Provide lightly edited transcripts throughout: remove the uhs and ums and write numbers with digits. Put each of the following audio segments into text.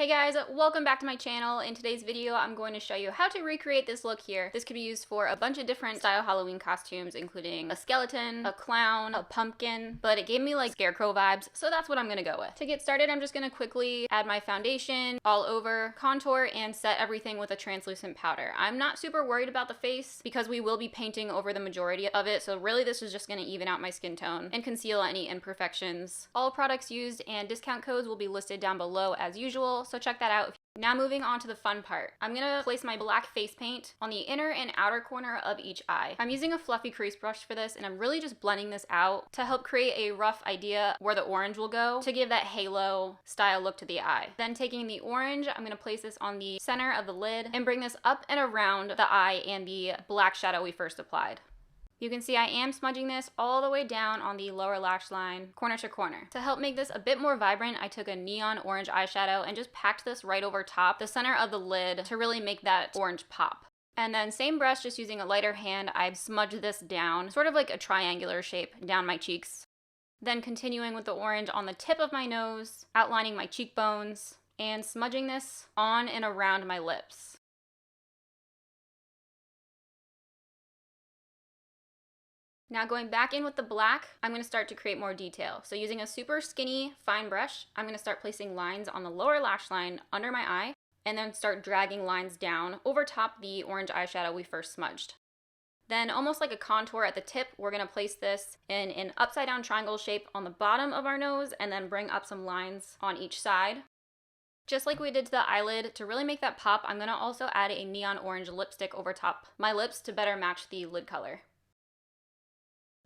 Hey guys, welcome back to my channel. In today's video, I'm going to show you how to recreate this look here. This could be used for a bunch of different style Halloween costumes, including a skeleton, a clown, a pumpkin, but it gave me like Scarecrow vibes, so that's what I'm gonna go with. To get started, I'm just gonna quickly add my foundation all over, contour, and set everything with a translucent powder. I'm not super worried about the face because we will be painting over the majority of it, so really this is just gonna even out my skin tone and conceal any imperfections. All products used and discount codes will be listed down below as usual, so check that out. Now moving on to the fun part. I'm gonna place my black face paint on the inner and outer corner of each eye. I'm using a fluffy crease brush for this, and I'm really just blending this out to help create a rough idea where the orange will go to give that halo style look to the eye. Then taking the orange, I'm gonna place this on the center of the lid and bring this up and around the eye and the black shadow we first applied. You can see I am smudging this all the way down on the lower lash line, corner to corner. To help make this a bit more vibrant, I took a neon orange eyeshadow and just packed this right over top, the center of the lid, to really make that orange pop. And then same brush, just using a lighter hand, I've smudged this down, sort of like a triangular shape down my cheeks. Then continuing with the orange on the tip of my nose, outlining my cheekbones, and smudging this on and around my lips. Now going back in with the black, I'm going to start to create more detail. So using a super skinny fine brush, I'm going to start placing lines on the lower lash line under my eye, and then start dragging lines down over top the orange eyeshadow we first smudged. Then almost like a contour at the tip, we're going to place this in an upside down triangle shape on the bottom of our nose, and then bring up some lines on each side. Just like we did to the eyelid, to really make that pop, I'm going to also add a neon orange lipstick over top my lips to better match the lid color.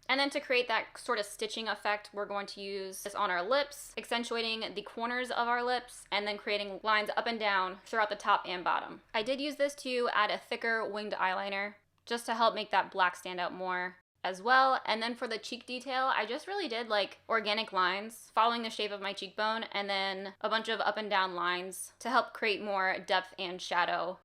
And then to create that sort of stitching effect, we're going to use this on our lips, accentuating the corners of our lips, and then creating lines up and down throughout the top and bottom. I did use this to add a thicker winged eyeliner, just to help make that black stand out more as well. And then for the cheek detail, I just really did like organic lines, following the shape of my cheekbone, and then a bunch of up and down lines to help create more depth and shadow.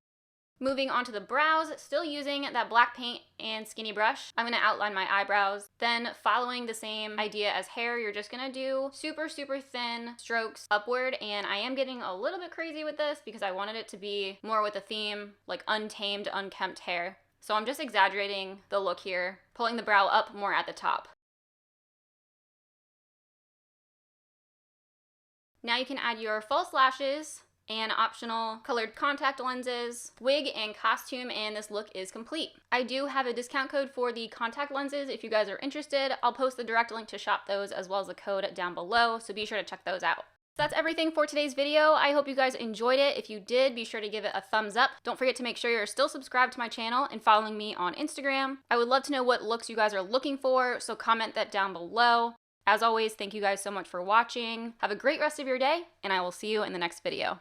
Moving on to the brows, still using that black paint and skinny brush, I'm going to outline my eyebrows. Then following the same idea as hair, you're just going to do super thin strokes upward, and I am getting a little bit crazy with this because I wanted it to be more with a theme, like untamed, unkempt hair. So I'm just exaggerating the look here, pulling the brow up more at the top. Now you can add your false lashes and optional colored contact lenses, wig, and costume, and this look is complete. I do have a discount code for the contact lenses if you guys are interested. I'll post the direct link to shop those as well as the code down below, so be sure to check those out. That's everything for today's video. I hope you guys enjoyed it. If you did, be sure to give it a thumbs up. Don't forget to make sure you're still subscribed to my channel and following me on Instagram. I would love to know what looks you guys are looking for, so comment that down below. As always, thank you guys so much for watching. Have a great rest of your day, and I will see you in the next video.